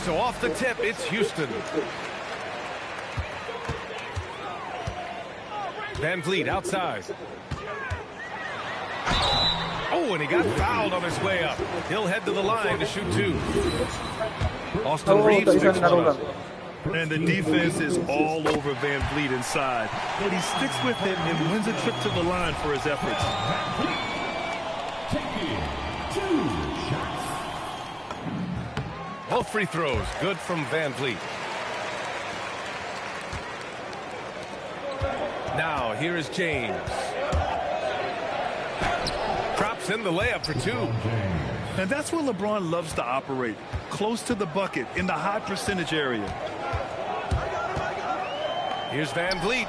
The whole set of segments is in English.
So off the tip, it's Houston. Van Vliet outside. Oh, and he got fouled on his way up. He'll head to the line to shoot two. Austin Reeves picks one up. And the defense is all over Van Vliet inside. But he sticks with it and wins a trip to the line for his efforts. Both free throws good from Van Vliet. Now here is James. Drops in the layup for two. And that's where LeBron loves to operate. Close to the bucket in the high percentage area. Here's Van Vliet.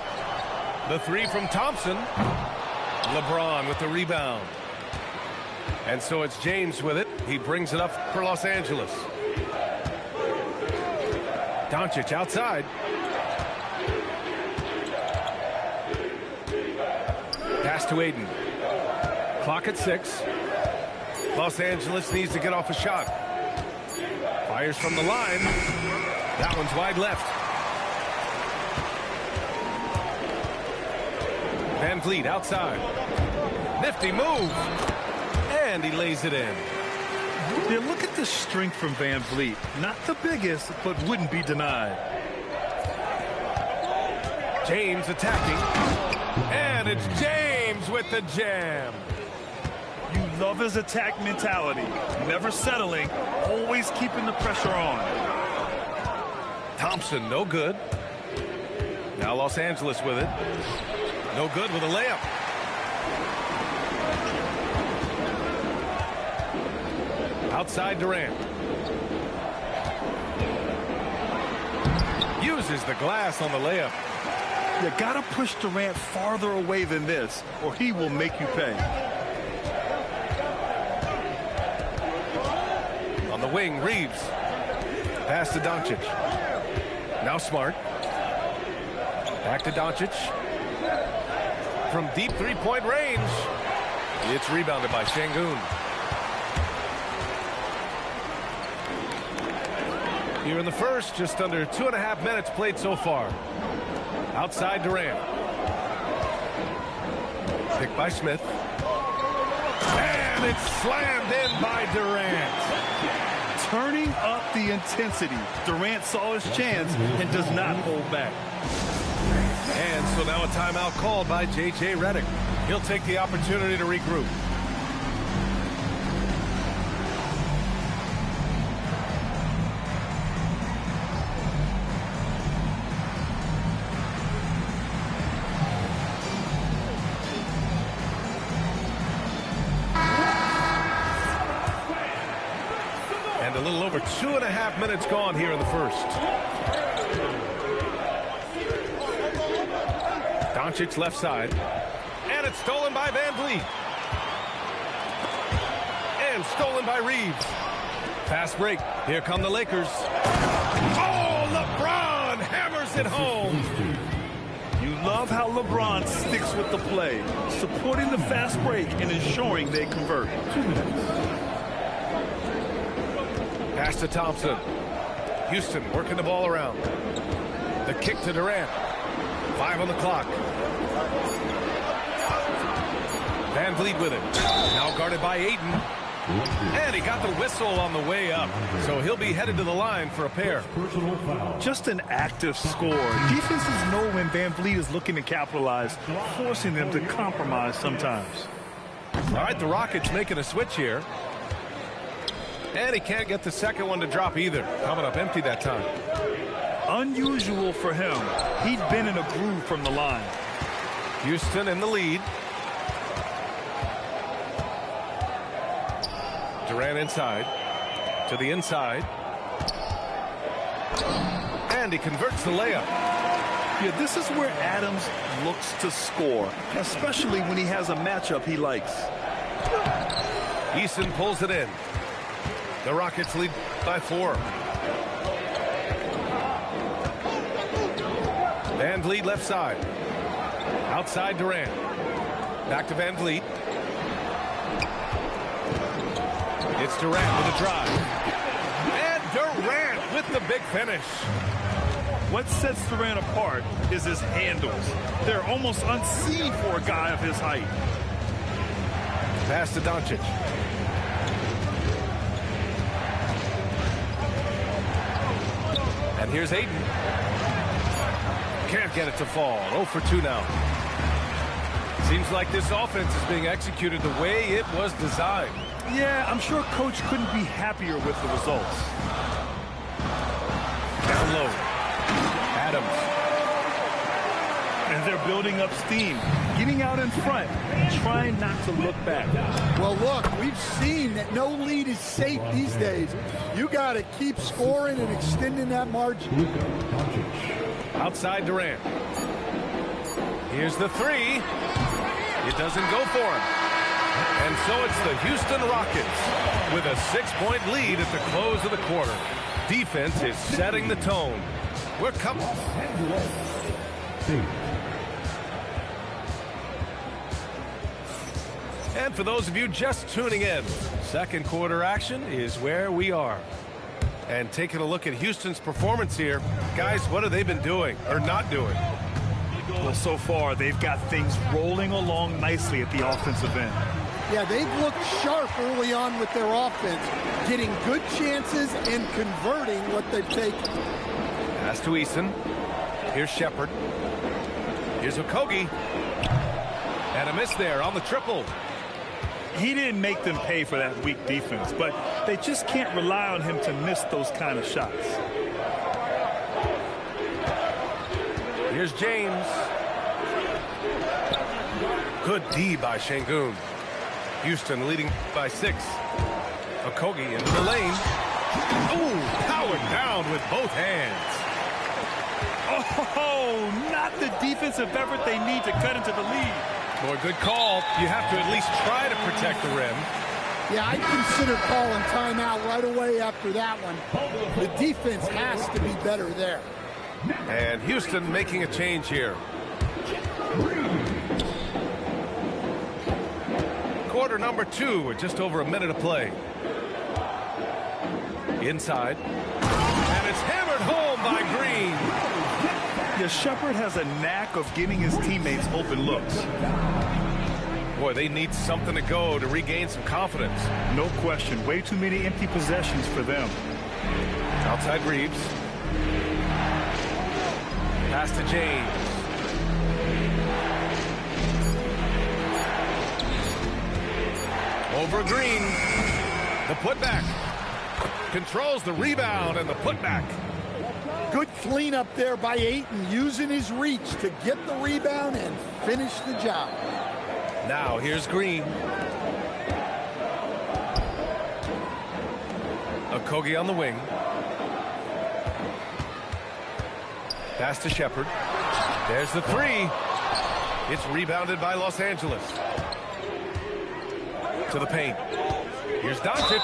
The three from Thompson. LeBron with the rebound. And so it's James with it. He brings it up for Los Angeles. Doncic outside. Pass to Aiden. Clock at 6. Los Angeles needs to get off a shot. Fires from the line. That one's wide left. Van Vliet outside. Nifty move. And he lays it in. Yeah, look at the strength from Van Vliet. Not the biggest, but wouldn't be denied. James attacking. And it's James with the jam. You love his attack mentality. Never settling, always keeping the pressure on. Thompson, no good. Now Los Angeles with it. No good with a layup. Outside Durant. Uses the glass on the layup. You gotta push Durant farther away than this, or he will make you pay. On the wing, Reeves. Pass to Doncic. Now Smart. Back to Doncic. From deep three-point range. It's rebounded by Şengün. Here in the first, just under 2.5 minutes played so far. Outside Durant. Picked by Smith. And it's slammed in by Durant. Turning up the intensity. Durant saw his chance and does not hold back. And so now a timeout called by J.J. Redick. He'll take the opportunity to regroup. And a little over 2.5 minutes gone here in the first. Doncic left side. And it's stolen by Van Vliet. And stolen by Reeves. Fast break. Here come the Lakers. Oh, LeBron hammers it home. You love how LeBron sticks with the play, supporting the fast break and ensuring they convert. Pass to Thompson. Houston working the ball around. The kick to Durant. 5 on the clock. Van Vliet with it. Now guarded by Aiden. And he got the whistle on the way up. So he'll be headed to the line for a pair. Just an active score. Defenses know when Van Vliet is looking to capitalize, forcing them to compromise sometimes. All right, the Rockets making a switch here. And he can't get the second one to drop either. Coming up empty that time. Unusual for him. He'd been in a groove from the line. Houston in the lead. Durant inside. To the inside. And he converts the layup. Yeah, this is where Adams looks to score, especially when he has a matchup he likes. Eason pulls it in. The Rockets lead by 4. Van Vliet left side. Outside Durant. Back to Van Vliet. It's Durant with a drive. And Durant with the big finish. What sets Durant apart is his handles. They're almost unseen for a guy of his height. Pass to Doncic. And here's Ayton. Can't get it to fall. 0 for 2 now. Seems like this offense is being executed the way it was designed. Yeah, I'm sure Coach couldn't be happier with the results. Down low. Adams. And they're building up steam, getting out in front, trying not to look back. Well, look, we've seen that no lead is safe these days. You got to keep scoring and extending that margin. Outside Durant. Here's the three. It doesn't go for him. And so it's the Houston Rockets with a 6-point lead at the close of the quarter. Defense is setting the tone. We're coming. And for those of you just tuning in, second quarter action is where we are. And taking a look at Houston's performance here, guys, what have they been doing or not doing? Well, so far, they've got things rolling along nicely at the offensive end. Yeah, they've looked sharp early on with their offense, getting good chances and converting what they've taken. Pass to Eason. Here's Shepherd. Here's Okogie. And a miss there on the triple. He didn't make them pay for that weak defense, but they just can't rely on him to miss those kind of shots. Here's James. Good D by Şengün. Houston leading by 6. Okogie into the lane. Ooh, powered down with both hands. Oh, not the defensive effort they need to cut into the lead. Boy, good call. You have to at least try to protect the rim. Yeah, I'd consider calling timeout right away after that one. The defense has to be better there. And Houston making a change here. Quarter number 2 with just over a minute of play. Inside. And it's hammered home by Green. Yeah, Shepherd has a knack of getting his teammates open looks. Boy, they need something to go to regain some confidence. No question. Way too many empty possessions for them. Outside Reeves. Pass to James. Over Green. The putback. Controls the rebound and the putback. Good cleanup there by Ayton, using his reach to get the rebound and finish the job. Now here's Green. Okogie on the wing. Pass to Shepherd. There's the three. It's rebounded by Los Angeles. To the paint. Here's Doncic.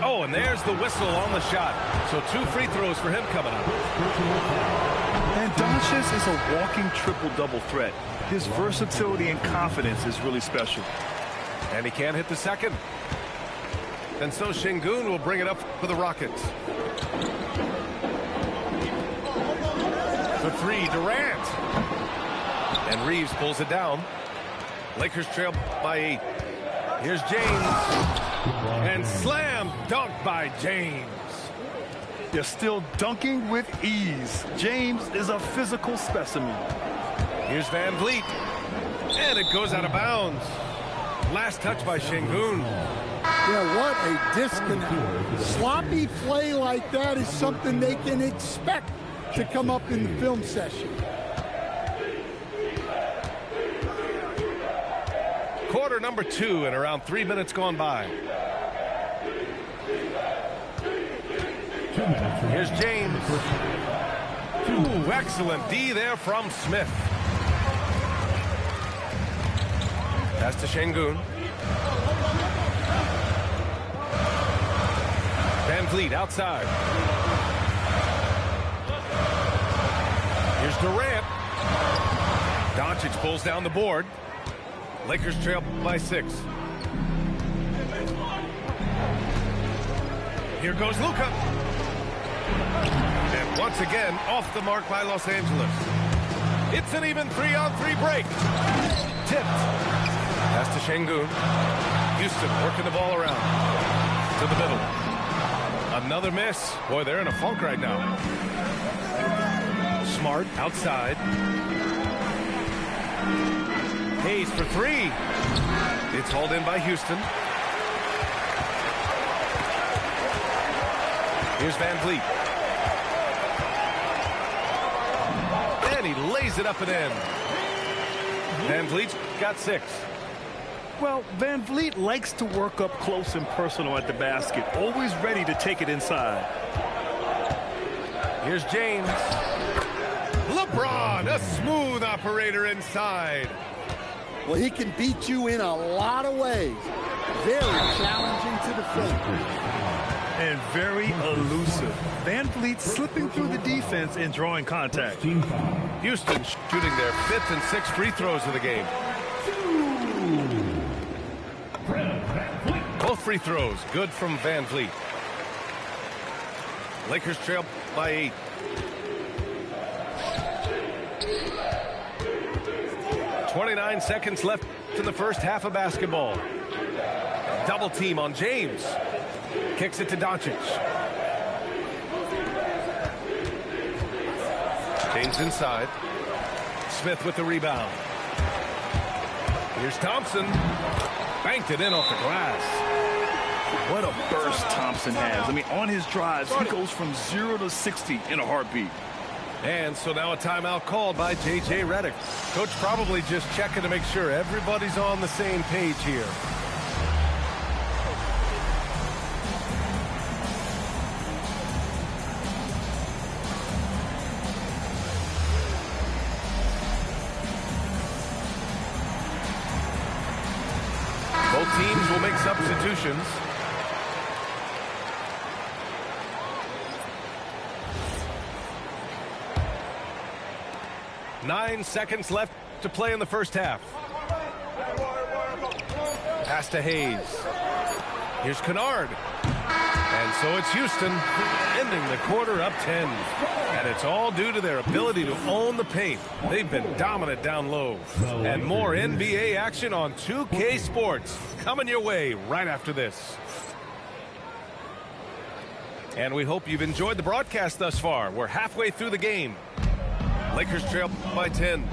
Oh, and there's the whistle on the shot. So 2 free throws for him coming up. And Doncic is a walking triple-double threat. His versatility and confidence is really special. And he can't hit the second. And so Şengün will bring it up for the Rockets. The three, Durant. And Reeves pulls it down. Lakers trail by 8. Here's James. And slam dunk by James. They're still dunking with ease. James is a physical specimen. Here's Van Vliet. And it goes out of bounds. Last touch by Şengün. Yeah, what a disconnect. Sloppy play like that is something they can expect to come up in the film session. Quarter number 2 and around 3 minutes gone by. Here's James. Ooh, excellent D there from Smith. Pass to Şengün. Van Vliet outside. Here's Durant. Doncic pulls down the board. Lakers trail by 6. Here goes Luka. And once again, off the mark by Los Angeles. It's an even 3-on-3 break. Tipped. Pass to Şengün. Houston working the ball around. To the middle. Another miss. Boy, they're in a funk right now. Smart outside. Hayes for three. It's hauled in by Houston. Here's Van Vliet. And he lays it up and in. Van Vliet's got 6. Well, Van Vliet likes to work up close and personal at the basket, always ready to take it inside. Here's James. LeBron, a smooth operator inside. Well, he can beat you in a lot of ways. Very challenging to defend. And very elusive. Van Vliet slipping through the defense and drawing contact. Houston shooting their 5th and 6th free throws of the game. Both free throws good from Van Vliet. Lakers trail by 8. .29 seconds left in the first half of basketball. Double team on James. Kicks it to Doncic. James inside. Smith with the rebound. Here's Thompson. Banked it in off the glass. What a burst Thompson has. I mean, on his drives, he goes from 0 to 60 in a heartbeat. And so now a timeout called by J.J. Redick. Coach probably just checking to make sure everybody's on the same page here. Both teams will make substitutions. Nine seconds left to play in the first half. Pass to Hayes. Here's Kennard. And so it's Houston ending the quarter up 10. And it's all due to their ability to own the paint. They've been dominant down low. And more NBA action on 2K Sports coming your way right after this. And we hope you've enjoyed the broadcast thus far. We're halfway through the game. Lakers trail by 10.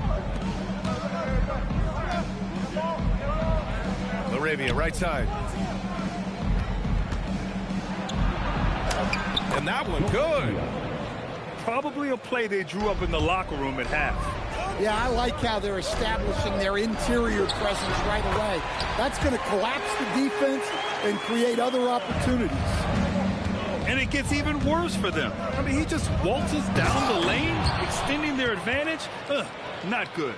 Arabia right side. And that one good. Probably a play they drew up in the locker room at half. Yeah, I like how they're establishing their interior presence right away. That's going to collapse the defense and create other opportunities. And it gets even worse for them. I mean, he just waltzes down the lane, extending their advantage. Not good.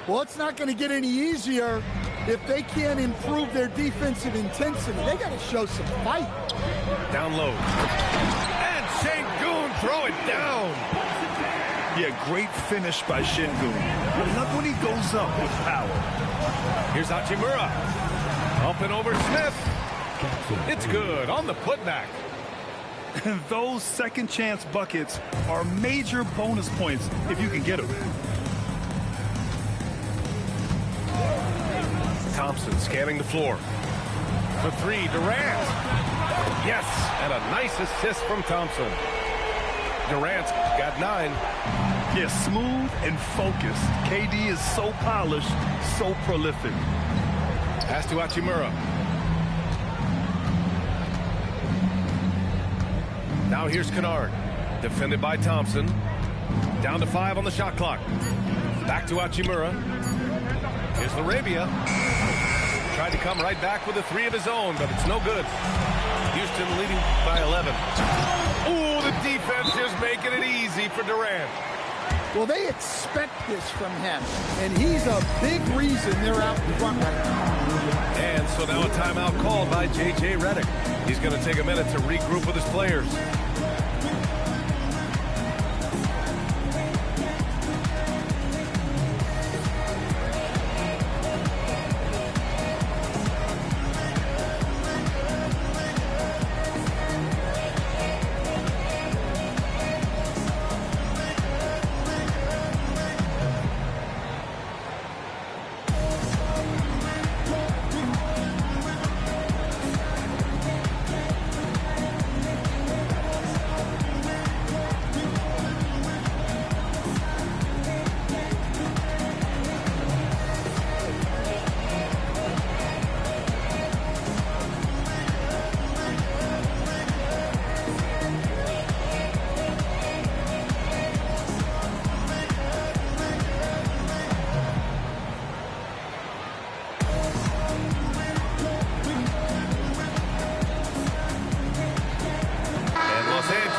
Well, it's not going to get any easier if they can't improve their defensive intensity. They got to show some fight. Down low. And Şengün throw it down. Yeah, great finish by Şengün. I love when he goes up with power. Here's Hachimura. Up and over Smith. It's good on the putback. And those second chance buckets are major bonus points if you can get them. Thompson scanning the floor. For three, Durant. Yes, and a nice assist from Thompson. Durant's got 9. Yeah, smooth and focused. KD is so polished, so prolific. Pass to Hachimura. Now here's Kennard. Defended by Thompson. Down to 5 on the shot clock. Back to Hachimura. Here's Arabia. Tried to come right back with a 3 of his own, but it's no good. Houston leading by 11. Ooh, the defense is making it easy for Durant. Well, they expect this from him, and he's a big reason they're out in front right now. And so now a timeout called by J.J. Redick. He's going to take a minute to regroup with his players.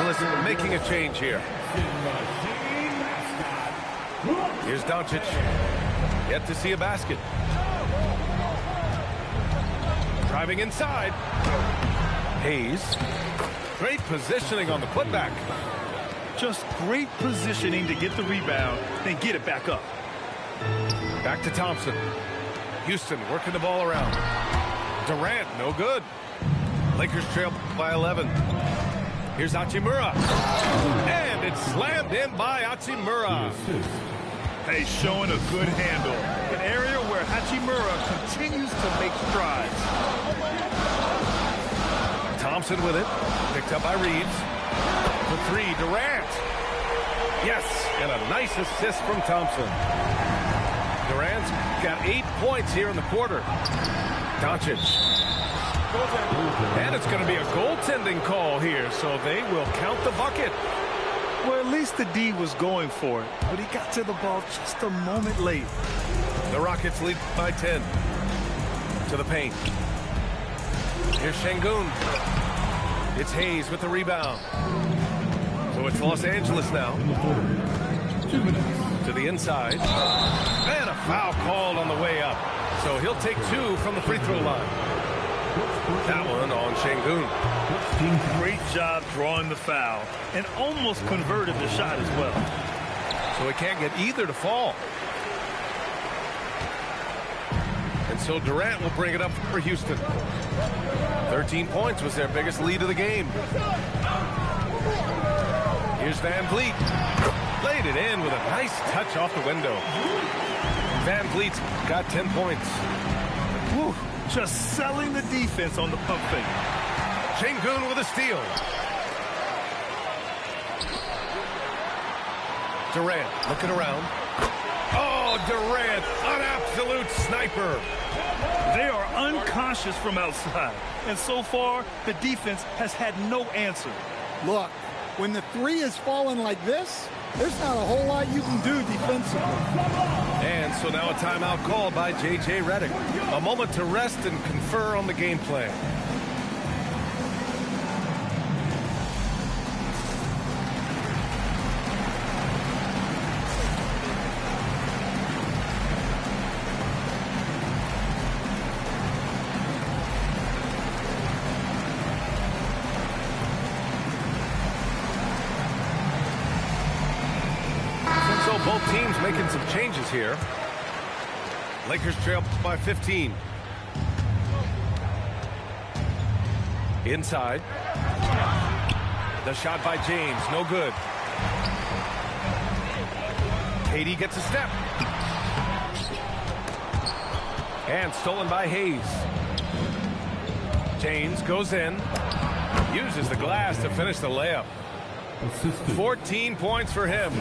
Angeles making a change here. Here's Doncic. Yet to see a basket. Driving inside. Hayes. Great positioning on the putback. Just great positioning to get the rebound, then get it back up. Back to Thompson. Houston working the ball around. Durant, no good. Lakers trail by 11. Here's Hachimura. And it's slammed in by Hachimura. Hey, showing a good handle. An area where Hachimura continues to make strides. Thompson with it. Picked up by Reeves. For three, Durant. Yes, and a nice assist from Thompson. Durant's got 8 points here in the quarter. Doncic. And it's going to be a goaltending call here, so they will count the bucket. Well, at least the D was going for it, but he got to the ball just a moment late. The Rockets lead by 10. To the paint. Here's Şengün. It's Hayes with the rebound. So it's Los Angeles now. To the inside. And a foul called on the way up. So he'll take 2 from the free throw line. That one on Şengün. Great job drawing the foul and almost converted the shot as well. So he can't get either to fall. And so Durant will bring it up for Houston. 13 points was their biggest lead of the game. Here's Van Vliet. Laid it in with a nice touch off the window. Van Vliet's got 10 points. Whew, just selling the defense on the pump fake. Şengün with a steal. Durant looking around. Oh, Durant, an absolute sniper. They are unconscious from outside, and so far, the defense has had no answer. Look, when the three is falling like this, there's not a whole lot you can do defensively. And so now a timeout called by J.J. Redick. A moment to rest and confer on the game plan. Both teams making some changes here. Lakers trail by 15. Inside. The shot by James, no good. KD gets a step. And stolen by Hayes. James goes in. Uses the glass to finish the layup. 14 points for him.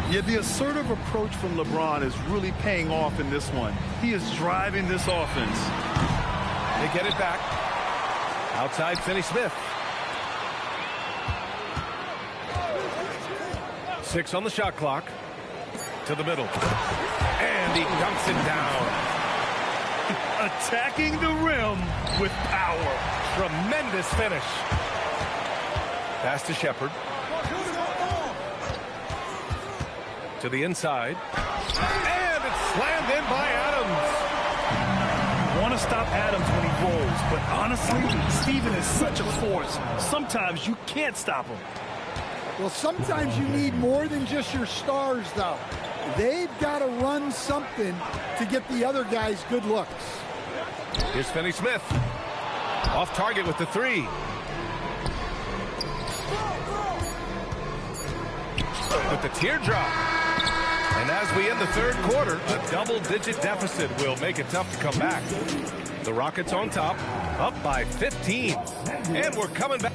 Yeah, the assertive approach from LeBron is really paying off in this one. He is driving this offense. They get it back. Outside, Finney-Smith. 6 on the shot clock. To the middle. And he dunks it down. Attacking the rim with power. Tremendous finish. Pass to Shepard. To the inside. And it's slammed in by Adams. Want to stop Adams when he rolls, but honestly, Steven is such a force. Sometimes you can't stop him. Well, sometimes you need more than just your stars, though. They've got to run something to get the other guys good looks. Here's Finney-Smith. Off target with the 3. With the teardrop. And as we end the third quarter, a double-digit deficit will make it tough to come back. The Rockets on top, up by 15. And we're coming back.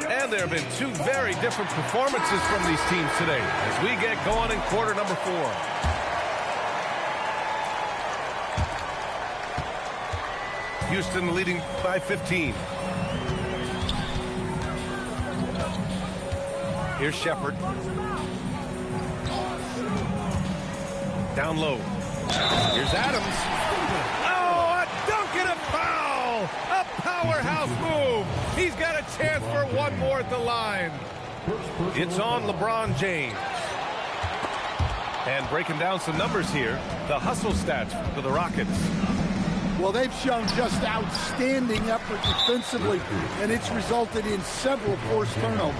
And there have been 2 very different performances from these teams today as we get going in quarter number 4. Houston leading by 15. Here's Shepard. Down low. Here's Adams. Oh, a dunk and a foul! powerhouse move. He's got a chance for one more at the line. It's on LeBron James. And breaking down some numbers here, the hustle stats for the Rockets. Well, they've shown just outstanding effort defensively, and it's resulted in several forced turnovers.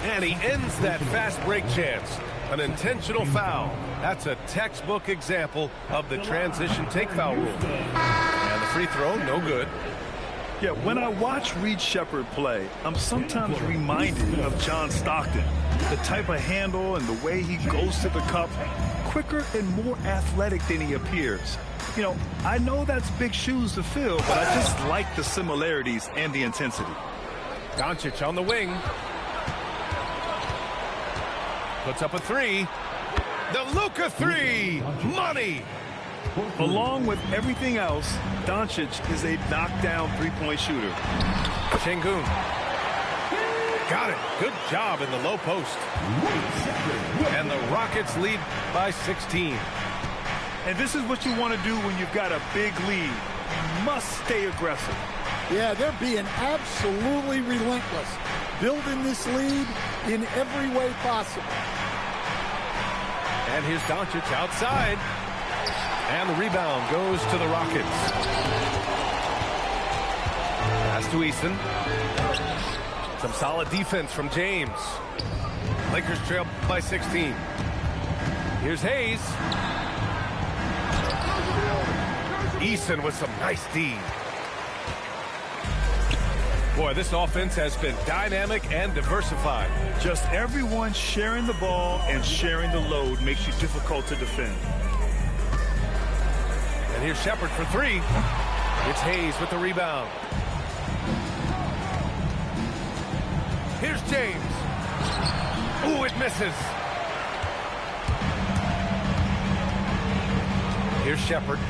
And he ends that fast break chance. An intentional foul. That's a textbook example of the transition take foul rule. And the free throw, no good. Yeah, when I watch Reed Sheppard play, I'm sometimes reminded of John Stockton. The type of handle and the way he goes to the cup, quicker and more athletic than he appears. You know, I know that's big shoes to fill, but I just like the similarities and the intensity. Doncic on the wing. Puts up a three. The Luka three. Money. Along with everything else, Doncic is a knockdown three-point shooter. Şengün. Got it. Good job in the low post. And the Rockets lead by 16. And this is what you want to do when you've got a big lead. You must stay aggressive. Yeah, they're being absolutely relentless, building this lead in every way possible. And here's Doncic outside. And the rebound goes to the Rockets. Pass to Eason. Some solid defense from James. Lakers trail by 16. Here's Hayes. Eason with some nice D. Boy, this offense has been dynamic and diversified. Just everyone sharing the ball and sharing the load makes you difficult to defend. And here's Sheppard for three. It's Hayes with the rebound. Here's James. Ooh, it misses. Here's Sheppard.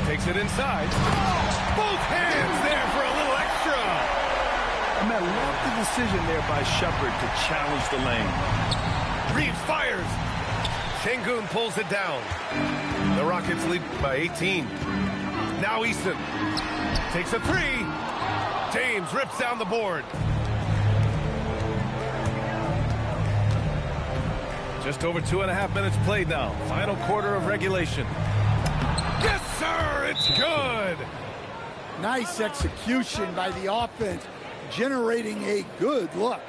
Takes it inside. Both hands there for a little extra. And I love the decision there by Sheppard to challenge the lane. Reeves fires. Şengün pulls it down. The Rockets lead by 18. Now Eason takes a three. James rips down the board. Just over 2.5 minutes played now. Final quarter of regulation. Yes, sir, it's good. Nice execution by the offense, generating a good look.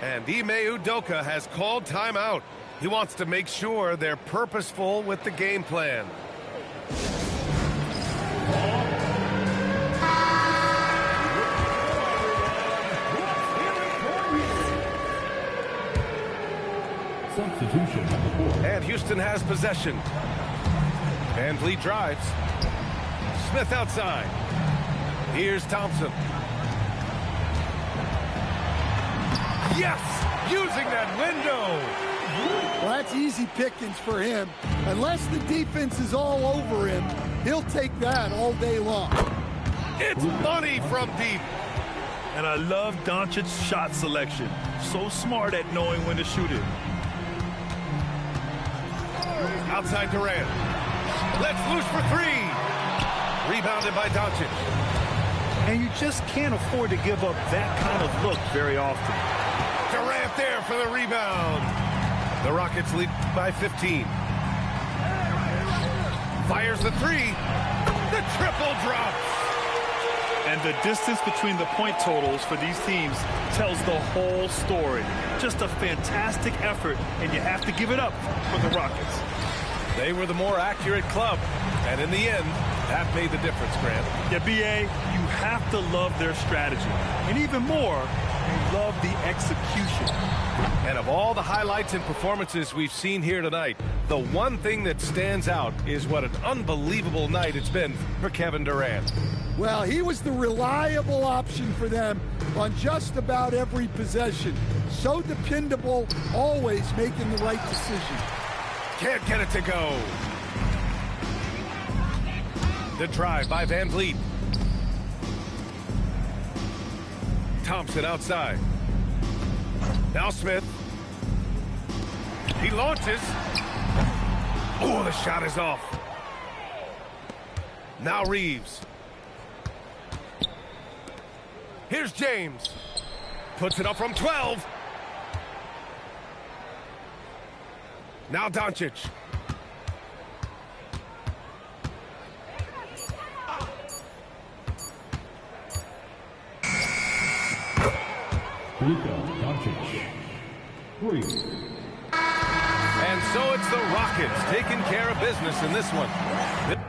And Nba2k26 has called timeout. He wants to make sure they're purposeful with the game plan. And Houston has possession. Van Vliet drives. Smith outside. Here's Thompson. Yes! Using that window! Well, that's easy pickings for him. Unless the defense is all over him, he'll take that all day long. It's money from deep. And I love Doncic's shot selection. So smart at knowing when to shoot it. Outside Durant. Let's loose for three. Rebounded by Doncic. And you just can't afford to give up that kind of look very often. Durant there for the rebound. The Rockets lead by 15. Fires the three. The triple drops. And the distance between the point totals for these teams tells the whole story. Just a fantastic effort, and you have to give it up for the Rockets. They were the more accurate club, and in the end, that made the difference, Grant. Yeah, B.A., you have to love their strategy. And even more, you love the execution. And of all the highlights and performances we've seen here tonight, the one thing that stands out is what an unbelievable night it's been for Kevin Durant. Well, he was the reliable option for them on just about every possession. So dependable, always making the right decision. Can't get it to go. The drive by Van Vliet. Thompson outside. Now Smith. He launches. Oh, the shot is off. Now Reeves. Here's James. Puts it up from 12. Now Doncic. Luka Doncic. 3. And so it's the Rockets taking care of business in this one.